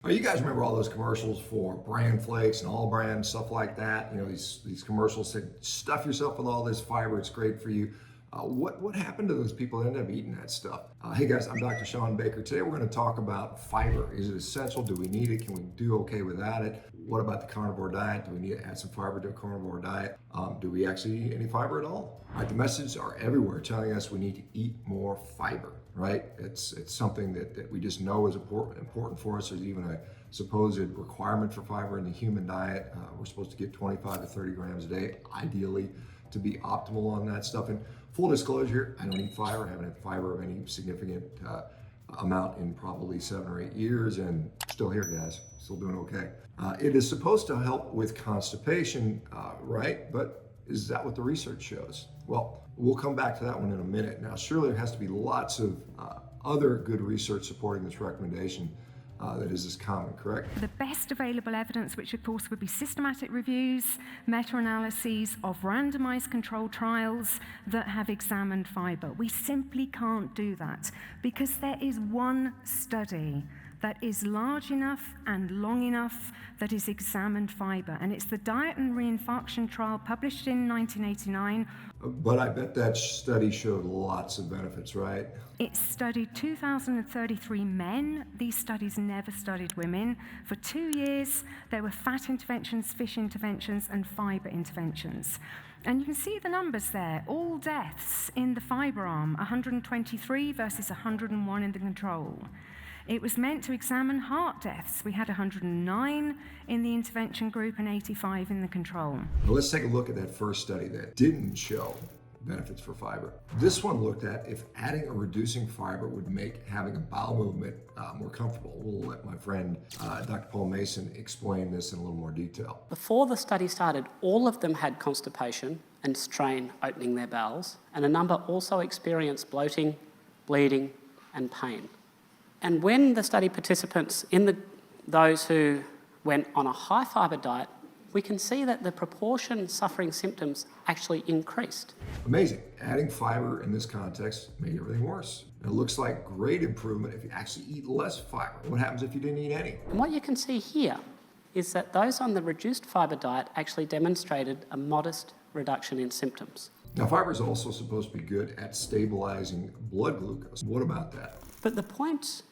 Oh, you guys remember all those commercials for brand flakes and all brand stuff like that? You know, these commercials said, stuff yourself with all this fiber, it's great for you. What happened to those people that ended up eating that stuff? Hey guys, I'm Dr. Shawn Baker. Today we're going to talk about fiber. Is it essential? Do we need it? Can we do okay without it? What about the carnivore diet? Do we need to add some fiber to a carnivore diet? Do we actually need any fiber at all? All right, the messages are everywhere telling us we need to eat more fiber, right? It's something that we just know is important for us. There's even a supposed requirement for fiber in the human diet. We're supposed to get 25 to 30 grams a day, ideally, to be optimal on that stuff. And full disclosure, I don't eat fiber. I haven't had fiber of any significant amount in probably 7 or 8 years, and still here, guys, still doing okay. It is supposed to help with constipation, right? But is that what the research shows? Well, we'll come back to that one in a minute. Now, surely there has to be lots of other good research supporting this recommendation that is as common, correct? The best available evidence, which of course would be systematic reviews, meta-analyses of randomized controlled trials that have examined fiber. We simply can't do that because there is one study that is large enough and long enough that is examined fiber, and it's the Diet and Reinfarction trial published in 1989. But I bet that study showed lots of benefits, right? It studied 2,033 men. These studies never studied women. For 2 years, there were fat interventions, fish interventions, and fiber interventions. And you can see the numbers there. All deaths in the fiber arm, 123 versus 101 in the control. It was meant to examine heart deaths. We had 109 in the intervention group and 85 in the control. Well, let's take a look at that first study that didn't show benefits for fiber. This one looked at if adding or reducing fiber would make having a bowel movement more comfortable. We'll let my friend Dr. Paul Mason explain this in a little more detail. Before the study started, all of them had constipation and strain opening their bowels, and a number also experienced bloating, bleeding, and pain. And when the study participants, those who went on a high fibre diet, we can see that the proportion suffering symptoms actually increased. Amazing. Adding fiber in this context made everything worse. It looks like great improvement if you actually eat less fiber. What happens if you didn't eat any? And what you can see here is that those on the reduced fibre diet actually demonstrated a modest reduction in symptoms. Now, fiber is also supposed to be good at stabilizing blood glucose. What about that? But the point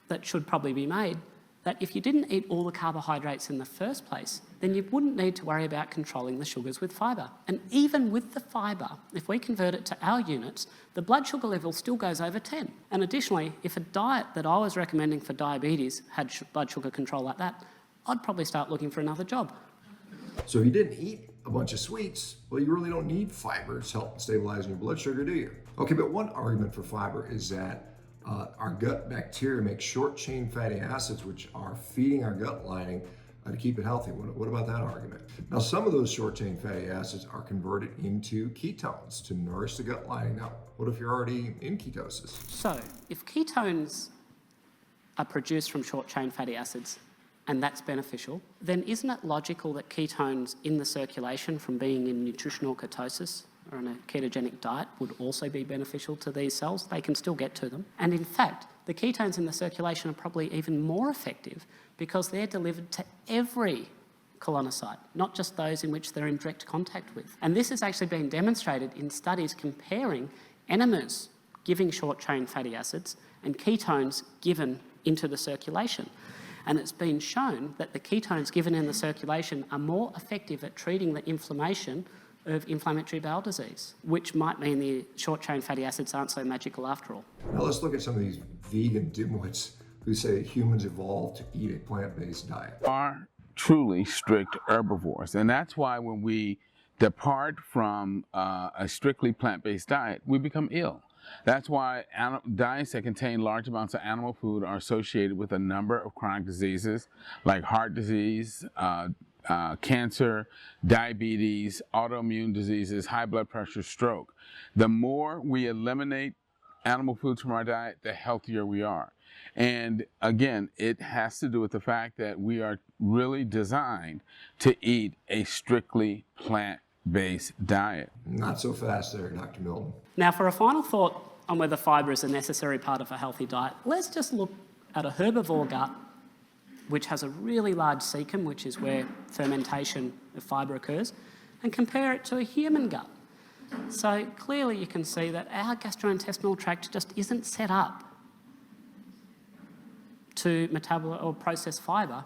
that should probably be made that if you didn't eat all the carbohydrates in the first place, then you wouldn't need to worry about controlling the sugars with fibre. And even with the fibre, if we convert it to our units, the blood sugar level still goes over 10. And additionally, if a diet that I was recommending for diabetes had blood sugar control like that, I'd probably start looking for another job. So if you didn't eat a bunch of sweets, well, you really don't need fiber to help stabilize your blood sugar, do you? Okay, but one argument for fiber is that our gut bacteria make short-chain fatty acids, which are feeding our gut lining to keep it healthy. What about that argument? Now, some of those short-chain fatty acids are converted into ketones to nourish the gut lining. Now, what if you're already in ketosis? So, if ketones are produced from short-chain fatty acids, and that's beneficial, then isn't it logical that ketones in the circulation from being in nutritional ketosis or on a ketogenic diet would also be beneficial to these cells? They can still get to them. And in fact, the ketones in the circulation are probably even more effective because they're delivered to every colonocyte, not just those in which they're in direct contact with. And this has actually been demonstrated in studies comparing enemas giving short-chain fatty acids and ketones given into the circulation. And it's been shown that the ketones given in the circulation are more effective at treating the inflammation of inflammatory bowel disease, which might mean the short-chain fatty acids aren't so magical after all. Now let's look at some of these vegan dimwits who say humans evolved to eat a plant-based diet. Are truly strict herbivores, and that's why when we depart from a strictly plant-based diet, we become ill. That's why diets that contain large amounts of animal food are associated with a number of chronic diseases like heart disease, cancer, diabetes, autoimmune diseases, high blood pressure, stroke. The more we eliminate animal foods from our diet, the healthier we are. And again, it has to do with the fact that we are really designed to eat a strictly plant-based diet. Not so fast there, Dr. Milton. Now, for a final thought on whether fibre is a necessary part of a healthy diet, let's just look at a herbivore gut which has a really large cecum, which is where fermentation of fibre occurs, and compare it to a human gut. So clearly you can see that our gastrointestinal tract just isn't set up to metabolize or process fibre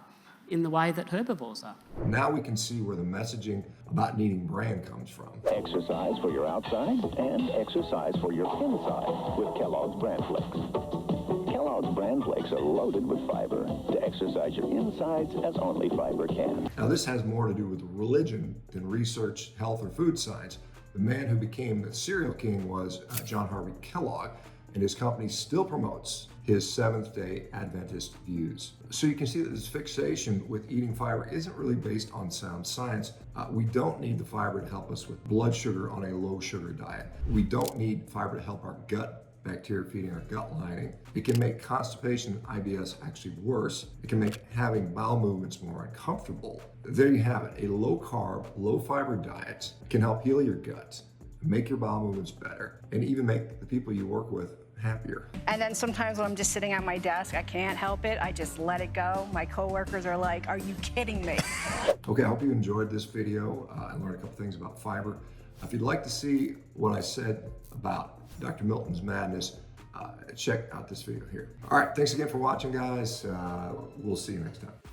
in the way that herbivores are. Now we can see where the messaging about needing bran comes from. Exercise for your outside and exercise for your inside with Kellogg's Bran Flakes. Kellogg's Bran Flakes are loaded with fiber to exercise your insides as only fiber can. Now this has more to do with religion than research, health, or food science. The man who became the cereal king was John Harvey Kellogg, and his company still promotes his Seventh-day Adventist views. So you can see that this fixation with eating fiber isn't really based on sound science. We don't need the fiber to help us with blood sugar on a low-sugar diet. We don't need fiber to help our gut bacteria feeding our gut lining. It can make constipation and IBS actually worse. It can make having bowel movements more uncomfortable. There you have it. A low-carb, low-fiber diet can help heal your gut, make your bowel movements better, and even make the people you work with happier. And then sometimes when I'm just sitting at my desk, I can't help it. I just let it go. My coworkers are like, "Are you kidding me?" Okay, I hope you enjoyed this video and learned a couple things about fiber. If you'd like to see what I said about Dr. Milton's madness, check out this video here. All right, thanks again for watching, guys. We'll see you next time.